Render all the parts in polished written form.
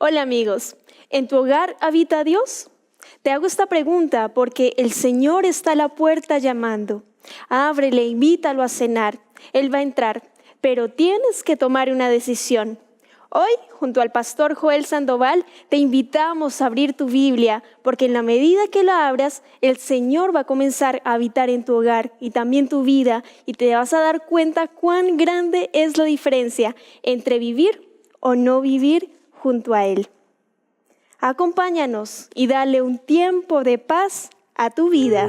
Hola amigos, ¿en tu hogar habita Dios? Te hago esta pregunta porque el Señor está a la puerta llamando. Ábrele, invítalo a cenar. Él va a entrar, pero tienes que tomar una decisión. Hoy, junto al pastor Joel Sandoval, te invitamos a abrir tu Biblia, porque en la medida que la abras, el Señor va a comenzar a habitar en tu hogar y también tu vida, y te vas a dar cuenta cuán grande es la diferencia entre vivir o no vivir junto a Él. Acompáñanos y dale un tiempo de paz a tu vida.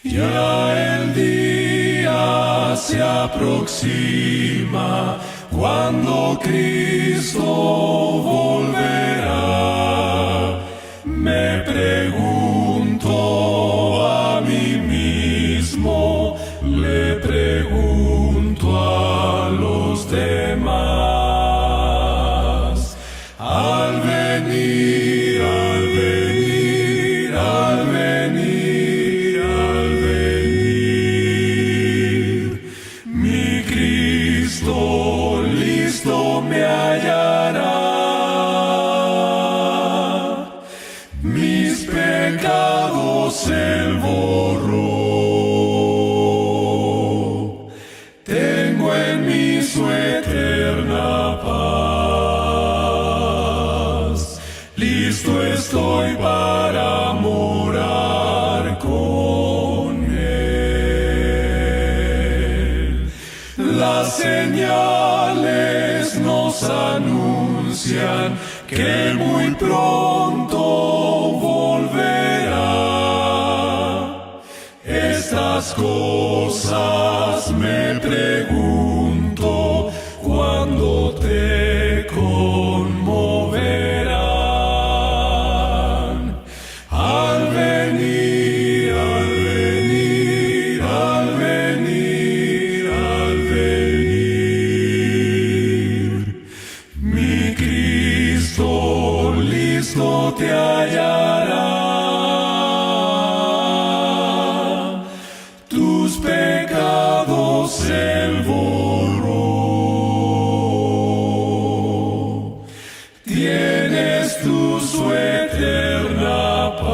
Ya el día se aproxima cuando Cristo volverá. Me pregunto a mí mismo, le pregunto a los demás. Al venir, al venir, al venir, al venir, mi Cristo listo me hallará. Mis pecados Él borró. Tengo en mí su eterna paz. Listo estoy para morar con Él. Las señales nos anuncian que muy pronto volverá. Estas cosas me pregunto, ¿cuándo te conmoverán? Al venir, al venir, al venir, al venir, mi Cristo listo te hallará. Tus pecados Él borró. Tienes tú su eterna paz.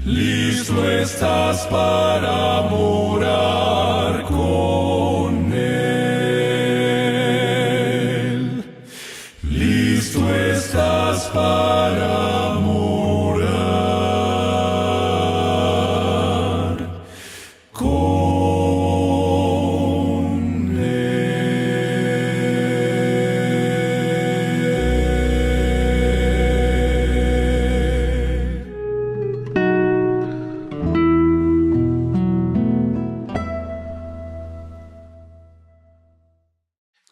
Listo estás para morar con Él. Listo estás para morar con Él.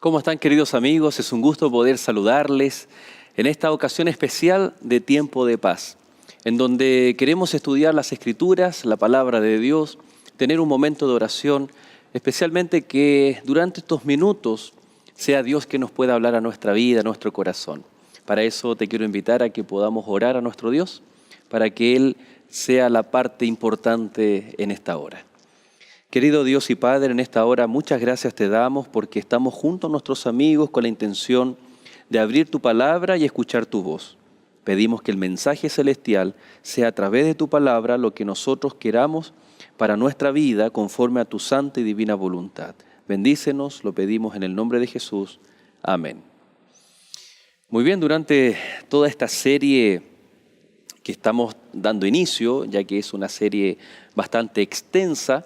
¿Cómo están, queridos amigos? Es un gusto poder saludarles en esta ocasión especial de Tiempo de Paz, en donde queremos estudiar las Escrituras, la Palabra de Dios, tener un momento de oración, especialmente que durante estos minutos sea Dios que nos pueda hablar a nuestra vida, a nuestro corazón. Para eso te quiero invitar a que podamos orar a nuestro Dios, para que Él sea la parte importante en esta hora. Querido Dios y Padre, en esta hora muchas gracias te damos porque estamos junto a nuestros amigos con la intención de abrir tu palabra y escuchar tu voz. Pedimos que el mensaje celestial sea a través de tu palabra lo que nosotros queramos para nuestra vida conforme a tu santa y divina voluntad. Bendícenos, lo pedimos en el nombre de Jesús. Amén. Muy bien, durante toda esta serie que estamos dando inicio, ya que es una serie bastante extensa,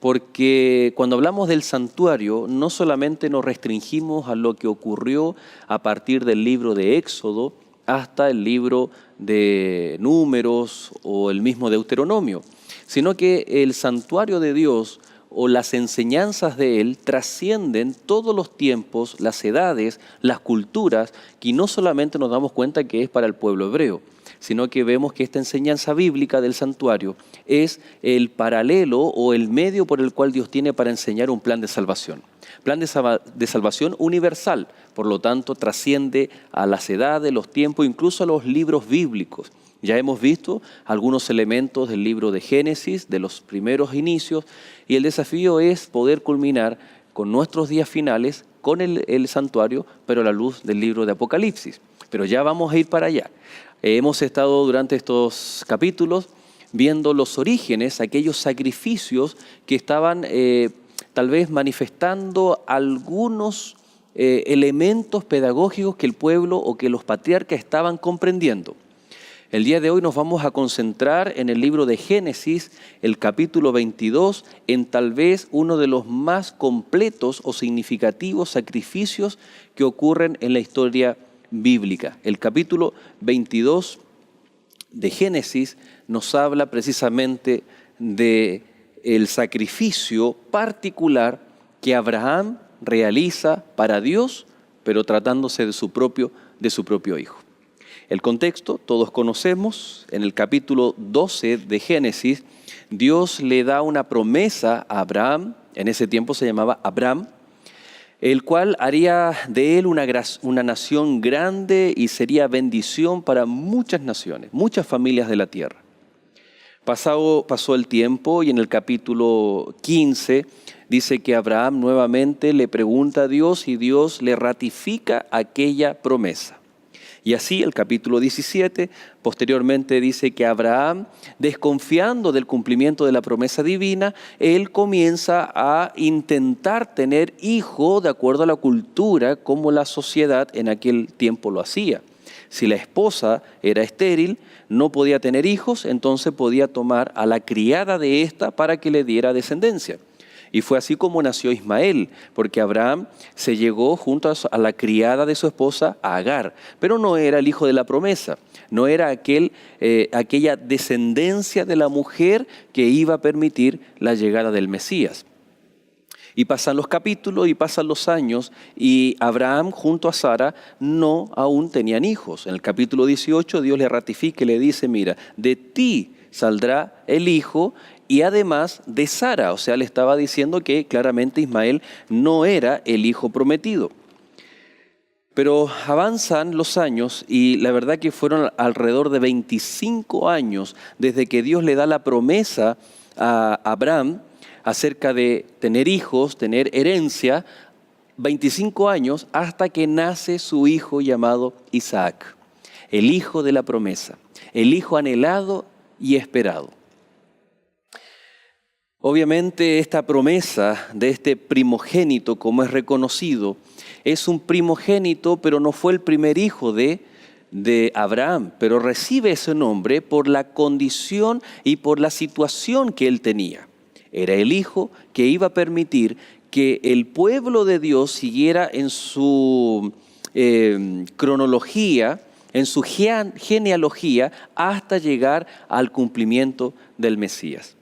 porque cuando hablamos del santuario no solamente nos restringimos a lo que ocurrió a partir del libro de Éxodo hasta el libro de Números o el mismo Deuteronomio, sino que el santuario de Dios o las enseñanzas de Él trascienden todos los tiempos, las edades, las culturas, y no solamente nos damos cuenta que es para el pueblo hebreo, sino que vemos que esta enseñanza bíblica del santuario es el paralelo o el medio por el cual Dios tiene para enseñar un plan de salvación. Plan de salvación universal, por lo tanto trasciende a las edades, los tiempos, incluso a los libros bíblicos. Ya hemos visto algunos elementos del libro de Génesis, de los primeros inicios, y el desafío es poder culminar con nuestros días finales, con el santuario, pero a la luz del libro de Apocalipsis. Pero ya vamos a ir para allá. Hemos estado durante estos capítulos viendo los orígenes, aquellos sacrificios que estaban tal vez manifestando algunos elementos pedagógicos que el pueblo o que los patriarcas estaban comprendiendo. El día de hoy nos vamos a concentrar en el libro de Génesis, el capítulo 22, en tal vez uno de los más completos o significativos sacrificios que ocurren en la historia bíblica. El capítulo 22 de Génesis nos habla precisamente del sacrificio particular que Abraham realiza para Dios, pero tratándose de su propio hijo. El contexto, todos conocemos, en el capítulo 12 de Génesis, Dios le da una promesa a Abraham, en ese tiempo se llamaba Abram, el cual haría de él una nación grande y sería bendición para muchas naciones, muchas familias de la tierra. Pasó el tiempo y en el capítulo 15 dice que Abraham nuevamente le pregunta a Dios y Dios le ratifica aquella promesa. Y así el capítulo 17 posteriormente dice que Abraham, desconfiando del cumplimiento de la promesa divina, él comienza a intentar tener hijo de acuerdo a la cultura como la sociedad en aquel tiempo lo hacía. Si la esposa era estéril, no podía tener hijos, entonces podía tomar a la criada de ésta para que le diera descendencia. Y fue así como nació Ismael, porque Abraham se llegó junto a la criada de su esposa, a Agar, pero no era el hijo de la promesa, no era aquella descendencia de la mujer que iba a permitir la llegada del Mesías. Y pasan los capítulos y pasan los años y Abraham junto a Sara no aún tenían hijos. En el capítulo 18 Dios le ratifica y le dice, mira, de ti saldrá el hijo y además de Sara. O sea, le estaba diciendo que claramente Ismael no era el hijo prometido. Pero avanzan los años y la verdad que fueron alrededor de 25 años desde que Dios le da la promesa a Abraham acerca de tener hijos, tener herencia, 25 años hasta que nace su hijo llamado Isaac, el hijo de la promesa, el hijo anhelado y esperado. Obviamente esta promesa de este primogénito, como es reconocido, es un primogénito, pero no fue el primer hijo de Abraham, pero recibe ese nombre por la condición y por la situación que él tenía. Era el hijo que iba a permitir que el pueblo de Dios siguiera en su cronología, en su genealogía, hasta llegar al cumplimiento del Mesías.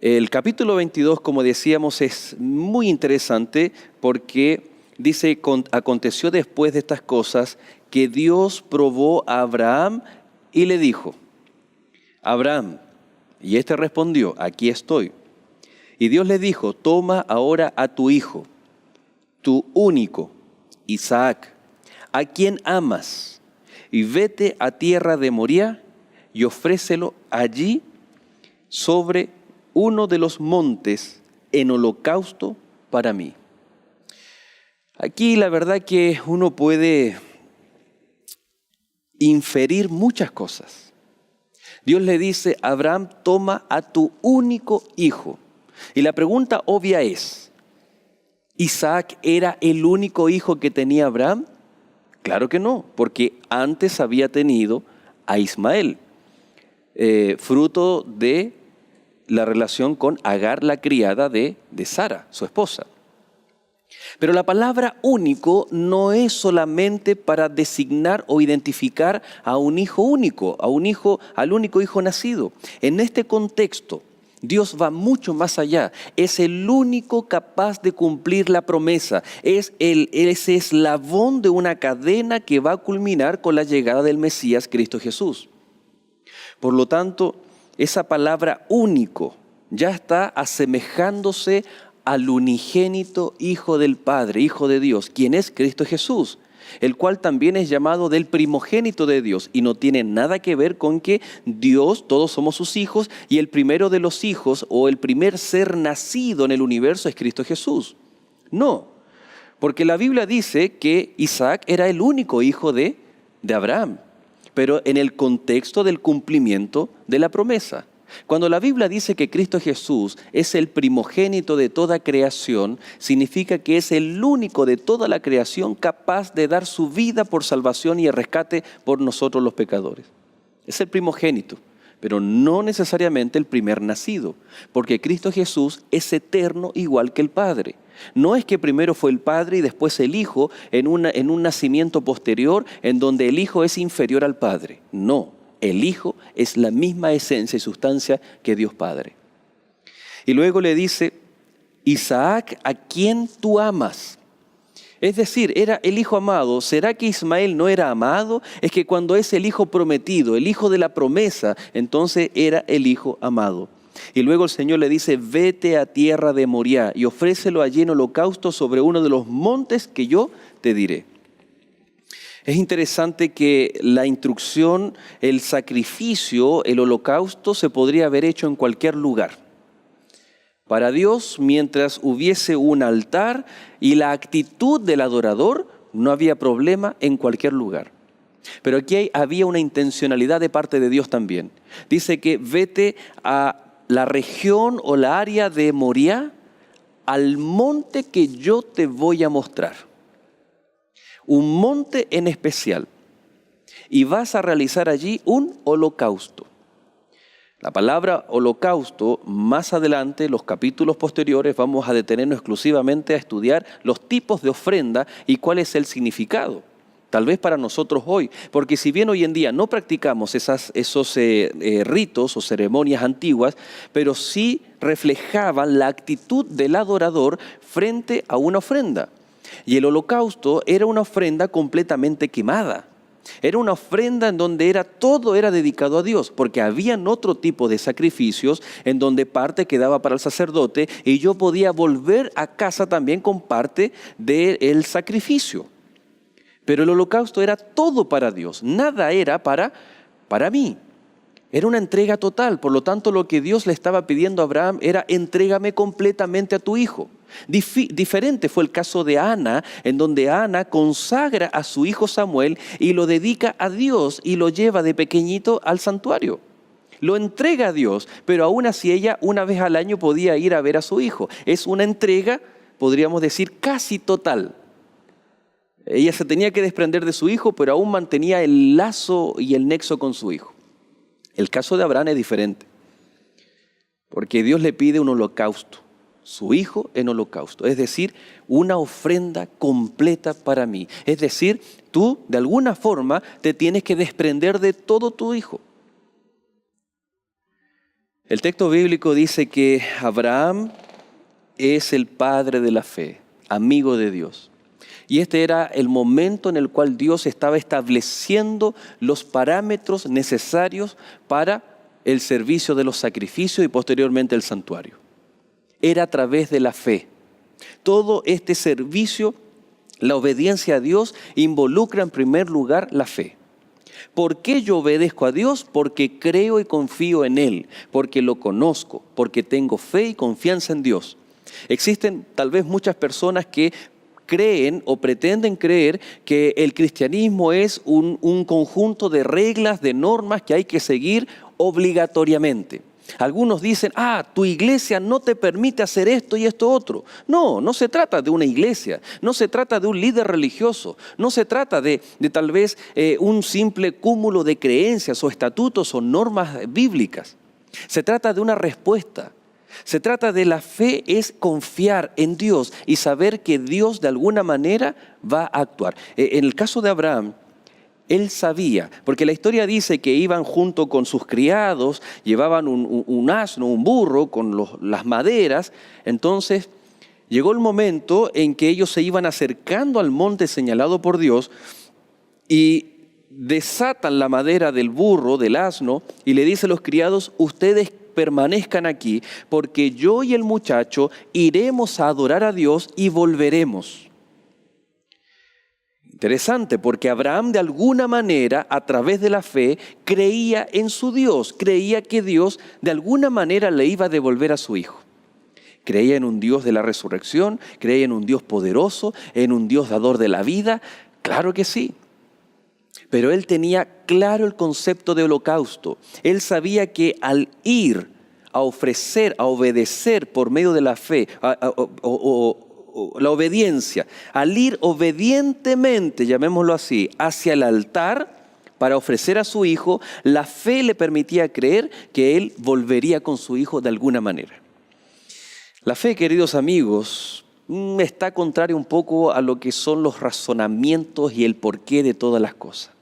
El capítulo 22, como decíamos, es muy interesante porque dice, aconteció después de estas cosas que Dios probó a Abraham y le dijo, Abraham, y éste respondió, aquí estoy. Y Dios le dijo, toma ahora a tu hijo, tu único, Isaac, a quien amas, y vete a tierra de Moría y ofrécelo allí sobre uno de los montes en holocausto para mí. Aquí la verdad que uno puede inferir muchas cosas. Dios le dice, Abraham, toma a tu único hijo. Y la pregunta obvia es, ¿Isaac era el único hijo que tenía Abraham? Claro que no, porque antes había tenido a Ismael, fruto de la relación con Agar, la criada de Sara, su esposa. Pero la palabra único no es solamente para designar o identificar a un hijo único, al único hijo nacido. En este contexto Dios va mucho más allá. Es el único capaz de cumplir la promesa. Es ese eslabón de una cadena que va a culminar con la llegada del Mesías, Cristo Jesús. Por lo tanto, esa palabra único ya está asemejándose al unigénito Hijo del Padre, Hijo de Dios, quien es Cristo Jesús, el cual también es llamado del primogénito de Dios, y no tiene nada que ver con que Dios, todos somos sus hijos, y el primero de los hijos o el primer ser nacido en el universo es Cristo Jesús. No, porque la Biblia dice que Isaac era el único hijo de Abraham, pero en el contexto del cumplimiento de la promesa. Cuando la Biblia dice que Cristo Jesús es el primogénito de toda creación, significa que es el único de toda la creación capaz de dar su vida por salvación y el rescate por nosotros los pecadores. Es el primogénito, pero no necesariamente el primer nacido, porque Cristo Jesús es eterno igual que el Padre. No es que primero fue el Padre y después el Hijo en un nacimiento posterior en donde el Hijo es inferior al Padre. No. El Hijo es la misma esencia y sustancia que Dios Padre. Y luego le dice, Isaac, a quien tú amas. Es decir, era el hijo amado. ¿Será que Ismael no era amado? Es que cuando es el hijo prometido, el hijo de la promesa, entonces era el hijo amado. Y luego el Señor le dice, vete a tierra de Moriah y ofrécelo allí en holocausto sobre uno de los montes que yo te diré. Es interesante que la instrucción, el sacrificio, el holocausto se podría haber hecho en cualquier lugar. Para Dios, mientras hubiese un altar y la actitud del adorador, no había problema en cualquier lugar. Pero aquí había una intencionalidad de parte de Dios también. Dice que vete a la región o la área de Moriah, al monte que yo te voy a mostrar. Un monte en especial, y vas a realizar allí un holocausto. La palabra holocausto, más adelante, los capítulos posteriores, vamos a detenernos exclusivamente a estudiar los tipos de ofrenda y cuál es el significado. Tal vez para nosotros hoy, porque si bien hoy en día no practicamos esos ritos o ceremonias antiguas, pero sí reflejaban la actitud del adorador frente a una ofrenda. Y el holocausto era una ofrenda completamente quemada. Era una ofrenda en donde todo era dedicado a Dios, porque habían otro tipo de sacrificios en donde parte quedaba para el sacerdote y yo podía volver a casa también con parte del sacrificio. Pero el holocausto era todo para Dios, nada era para mí. Era una entrega total, por lo tanto lo que Dios le estaba pidiendo a Abraham era entrégame completamente a tu hijo. Diferente fue el caso de Ana, en donde Ana consagra a su hijo Samuel y lo dedica a Dios y lo lleva de pequeñito al santuario. Lo entrega a Dios, pero aún así ella una vez al año podía ir a ver a su hijo. Es una entrega, podríamos decir, casi total. Ella se tenía que desprender de su hijo, pero aún mantenía el lazo y el nexo con su hijo. El caso de Abraham es diferente, porque Dios le pide un holocausto, su hijo en holocausto, es decir, una ofrenda completa para mí. Es decir, tú de alguna forma te tienes que desprender de todo tu hijo. El texto bíblico dice que Abraham es el padre de la fe, amigo de Dios. Y este era el momento en el cual Dios estaba estableciendo los parámetros necesarios para el servicio de los sacrificios y posteriormente el santuario. Era a través de la fe. Todo este servicio, la obediencia a Dios, involucra en primer lugar la fe. ¿Por qué yo obedezco a Dios? Porque creo y confío en Él, porque lo conozco, porque tengo fe y confianza en Dios. Existen tal vez muchas personas que creen o pretenden creer que el cristianismo es un conjunto de reglas, de normas que hay que seguir obligatoriamente. Algunos dicen, tu iglesia no te permite hacer esto y esto otro. No, no se trata de una iglesia, no se trata de un líder religioso, no se trata de tal vez un simple cúmulo de creencias o estatutos o normas bíblicas. Se trata de una respuesta. Se trata de la fe, es confiar en Dios y saber que Dios de alguna manera va a actuar. En el caso de Abraham, Él sabía, porque la historia dice que iban junto con sus criados, llevaban un asno, un burro, con las maderas. Entonces llegó el momento en que ellos se iban acercando al monte señalado por Dios y desatan la madera del burro, del asno, y le dice a los criados: ustedes permanezcan aquí, porque yo y el muchacho iremos a adorar a Dios y volveremos. Interesante, porque Abraham de alguna manera, a través de la fe, creía en su Dios, creía que Dios de alguna manera le iba a devolver a su hijo. Creía en un Dios de la resurrección, creía en un Dios poderoso, en un Dios dador de la vida, claro que sí. Pero él tenía claro el concepto de holocausto. Él sabía que al ir a ofrecer, a obedecer por medio de la fe, la obediencia, al ir obedientemente, llamémoslo así, hacia el altar para ofrecer a su hijo, la fe le permitía creer que él volvería con su hijo de alguna manera. La fe, queridos amigos, está contraria un poco a lo que son los razonamientos y el porqué de todas las cosas.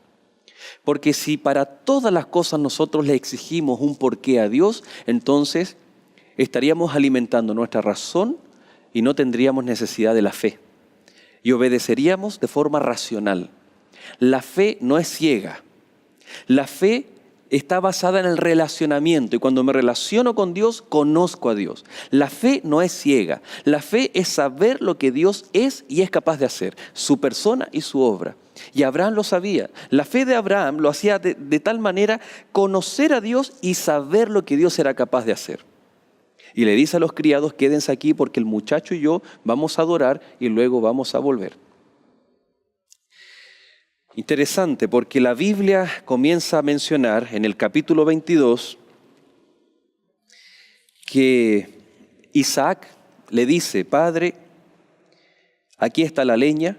Porque si para todas las cosas nosotros le exigimos un porqué a Dios, entonces estaríamos alimentando nuestra razón y no tendríamos necesidad de la fe. Y obedeceríamos de forma racional. La fe no es ciega. La fe está basada en el relacionamiento. Y cuando me relaciono con Dios, conozco a Dios. La fe no es ciega. La fe es saber lo que Dios es y es capaz de hacer. Su persona y su obra. Y Abraham lo sabía. La fe de Abraham lo hacía de tal manera conocer a Dios y saber lo que Dios era capaz de hacer. Y le dice a los criados: quédense aquí porque el muchacho y yo vamos a adorar y luego vamos a volver. Interesante, porque la Biblia comienza a mencionar en el capítulo 22 que Isaac le dice: Padre, aquí está la leña.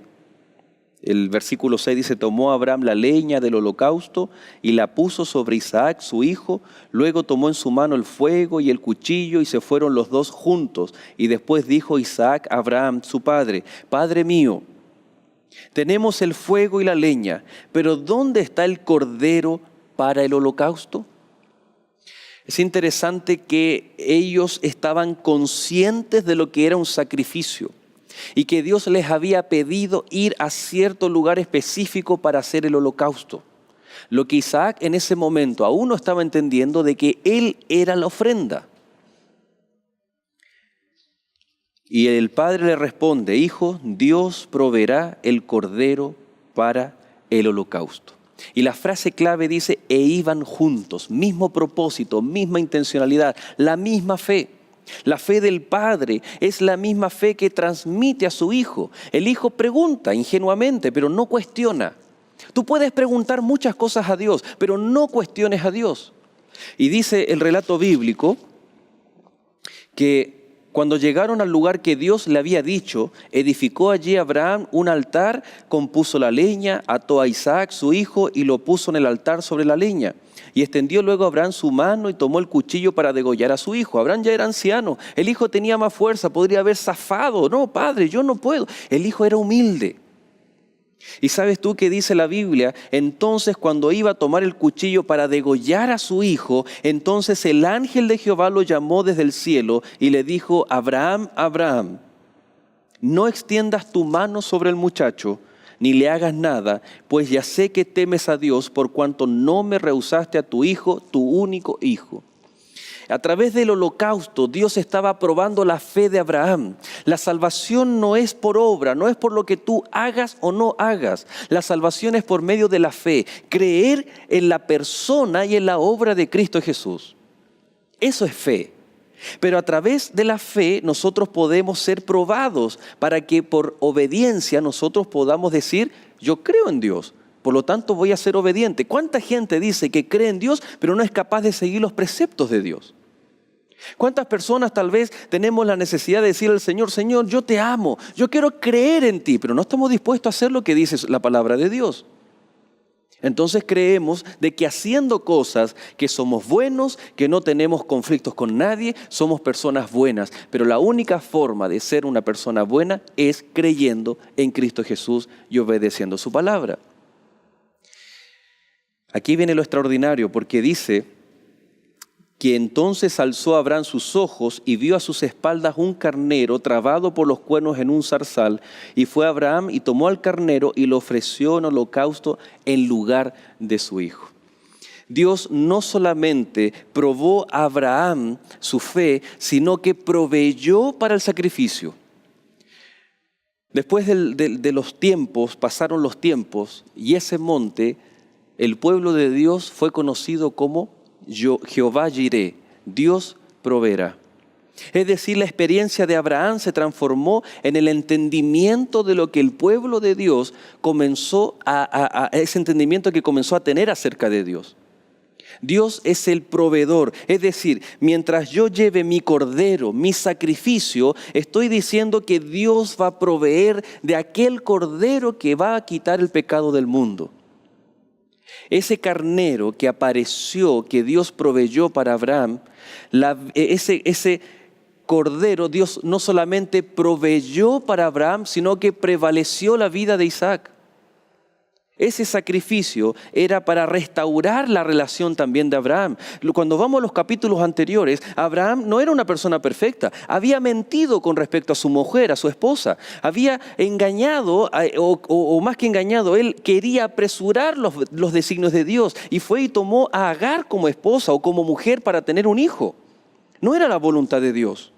El versículo 6 dice: tomó Abraham la leña del holocausto y la puso sobre Isaac, su hijo. Luego tomó en su mano el fuego y el cuchillo y se fueron los dos juntos. Y después dijo Isaac a Abraham, su padre: Padre mío, tenemos el fuego y la leña, pero ¿dónde está el cordero para el holocausto? Es interesante que ellos estaban conscientes de lo que era un sacrificio y que Dios les había pedido ir a cierto lugar específico para hacer el holocausto. Lo que Isaac en ese momento aún no estaba entendiendo de que él era la ofrenda. Y el padre le responde: hijo, Dios proveerá el cordero para el holocausto. Y la frase clave dice: e iban juntos, mismo propósito, misma intencionalidad, la misma fe. La fe del padre es la misma fe que transmite a su hijo. El hijo pregunta ingenuamente, pero no cuestiona. Tú puedes preguntar muchas cosas a Dios, pero no cuestiones a Dios. Y dice el relato bíblico que cuando llegaron al lugar que Dios le había dicho, edificó allí Abraham un altar, compuso la leña, ató a Isaac su hijo y lo puso en el altar sobre la leña. Y extendió luego Abraham su mano y tomó el cuchillo para degollar a su hijo. Abraham ya era anciano, el hijo tenía más fuerza, podría haber zafado. No, padre, yo no puedo. El hijo era humilde. Y ¿sabes tú qué dice la Biblia? Entonces cuando iba a tomar el cuchillo para degollar a su hijo, entonces el ángel de Jehová lo llamó desde el cielo y le dijo: Abraham, Abraham, no extiendas tu mano sobre el muchacho, ni le hagas nada, pues ya sé que temes a Dios por cuanto no me rehusaste a tu hijo, tu único hijo. A través del holocausto, Dios estaba probando la fe de Abraham. La salvación no es por obra, no es por lo que tú hagas o no hagas. La salvación es por medio de la fe, creer en la persona y en la obra de Cristo Jesús. Eso es fe. Pero a través de la fe nosotros podemos ser probados para que por obediencia nosotros podamos decir: yo creo en Dios, por lo tanto voy a ser obediente. ¿Cuánta gente dice que cree en Dios pero no es capaz de seguir los preceptos de Dios? ¿Cuántas personas tal vez tenemos la necesidad de decir al Señor: Señor, yo te amo, yo quiero creer en ti, pero no estamos dispuestos a hacer lo que dice la palabra de Dios? Entonces creemos de que haciendo cosas que somos buenos, que no tenemos conflictos con nadie, somos personas buenas. Pero la única forma de ser una persona buena es creyendo en Cristo Jesús y obedeciendo su palabra. Aquí viene lo extraordinario, porque dice que entonces alzó Abraham sus ojos y vio a sus espaldas un carnero trabado por los cuernos en un zarzal. Y fue Abraham y tomó al carnero y lo ofreció en holocausto en lugar de su hijo. Dios no solamente probó a Abraham su fe, sino que proveyó para el sacrificio. Después de los tiempos, pasaron los tiempos, y ese monte, el pueblo de Dios fue conocido como Jehová Jireh, Dios proveerá. Es decir, la experiencia de Abraham se transformó en el entendimiento de lo que el pueblo de Dios comenzó ese entendimiento que comenzó a tener acerca de Dios. Dios es el proveedor, es decir, mientras yo lleve mi cordero, mi sacrificio, estoy diciendo que Dios va a proveer de aquel cordero que va a quitar el pecado del mundo. Ese carnero que apareció, que Dios proveyó para Abraham, ese cordero Dios no solamente proveyó para Abraham, sino que prevaleció la vida de Isaac. Ese sacrificio era para restaurar la relación también de Abraham. Cuando vamos a los capítulos anteriores, Abraham no era una persona perfecta. Había mentido con respecto a su mujer, a su esposa. Había engañado, o más que engañado, él quería apresurar los designios de Dios. Y fue y tomó a Agar como esposa o como mujer para tener un hijo. No era la voluntad de Dios.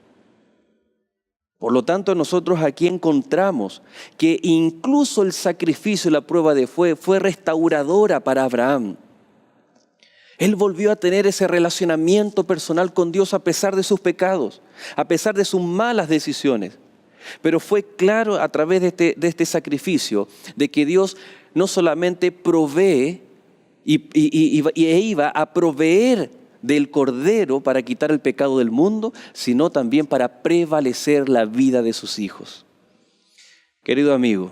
Por lo tanto, nosotros aquí encontramos que incluso el sacrificio y la prueba de fe fue restauradora para Abraham. Él volvió a tener ese relacionamiento personal con Dios a pesar de sus pecados, a pesar de sus malas decisiones. Pero fue claro a través de este sacrificio de que Dios no solamente provee e iba a proveer del cordero para quitar el pecado del mundo, sino también para prevalecer la vida de sus hijos. Querido amigo,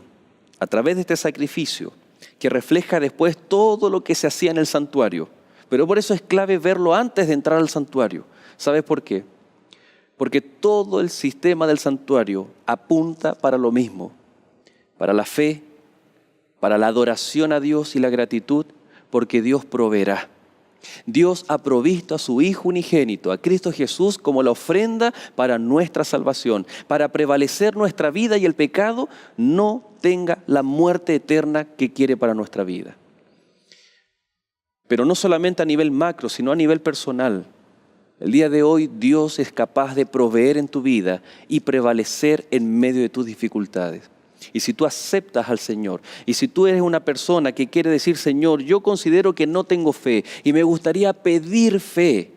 a través de este sacrificio, que refleja después todo lo que se hacía en el santuario, pero por eso es clave verlo antes de entrar al santuario. ¿Sabes por qué? Porque todo el sistema del santuario apunta para lo mismo, para la fe, para la adoración a Dios y la gratitud, porque Dios proveerá. Dios ha provisto a su Hijo unigénito, a Cristo Jesús, como la ofrenda para nuestra salvación, para prevalecer nuestra vida y el pecado no tenga la muerte eterna que quiere para nuestra vida. Pero no solamente a nivel macro, sino a nivel personal. El día de hoy Dios es capaz de proveer en tu vida y prevalecer en medio de tus dificultades. Y si tú aceptas al Señor, y si tú eres una persona que quiere decir, Señor, yo considero que no tengo fe y me gustaría pedir fe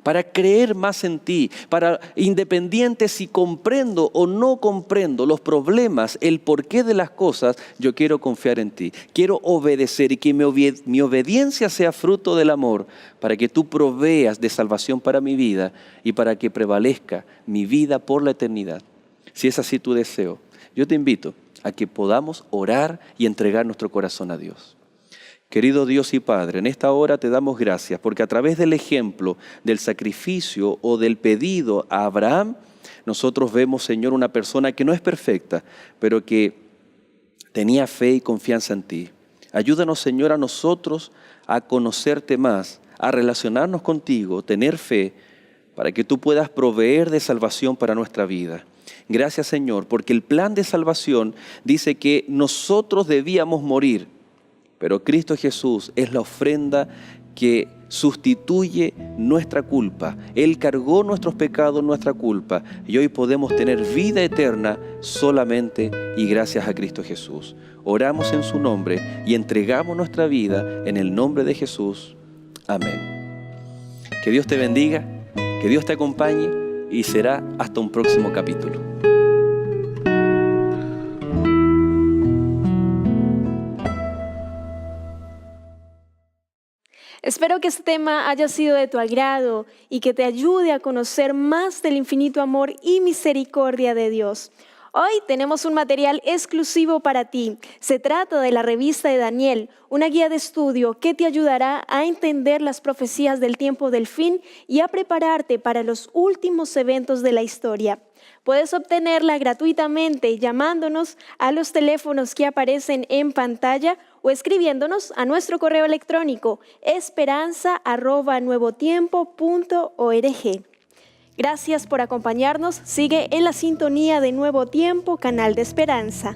para creer más en ti, para independiente si comprendo o no comprendo los problemas, el porqué de las cosas, yo quiero confiar en ti. Quiero obedecer y que mi obediencia sea fruto del amor para que tú proveas de salvación para mi vida y para que prevalezca mi vida por la eternidad. Si es así tu deseo, yo te invito a que podamos orar y entregar nuestro corazón a Dios. Querido Dios y Padre, en esta hora te damos gracias porque a través del ejemplo del sacrificio o del pedido a Abraham, nosotros vemos, Señor, una persona que no es perfecta, pero que tenía fe y confianza en ti. Ayúdanos, Señor, a nosotros a conocerte más, a relacionarnos contigo, tener fe, para que tú puedas proveer de salvación para nuestra vida. Gracias, Señor, porque el plan de salvación dice que nosotros debíamos morir, pero Cristo Jesús es la ofrenda que sustituye nuestra culpa. Él cargó nuestros pecados, nuestra culpa, y hoy podemos tener vida eterna solamente y gracias a Cristo Jesús. Oramos en su nombre y entregamos nuestra vida en el nombre de Jesús. Amén. Que Dios te bendiga, que Dios te acompañe y será hasta un próximo capítulo. Espero que este tema haya sido de tu agrado y que te ayude a conocer más del infinito amor y misericordia de Dios. Hoy tenemos un material exclusivo para ti. Se trata de la revista de Daniel, una guía de estudio que te ayudará a entender las profecías del tiempo del fin y a prepararte para los últimos eventos de la historia. Puedes obtenerla gratuitamente llamándonos a los teléfonos que aparecen en pantalla o escribiéndonos a nuestro correo electrónico esperanza@nuevotiempo.org. Gracias por acompañarnos. Sigue en la sintonía de Nuevo Tiempo, canal de esperanza.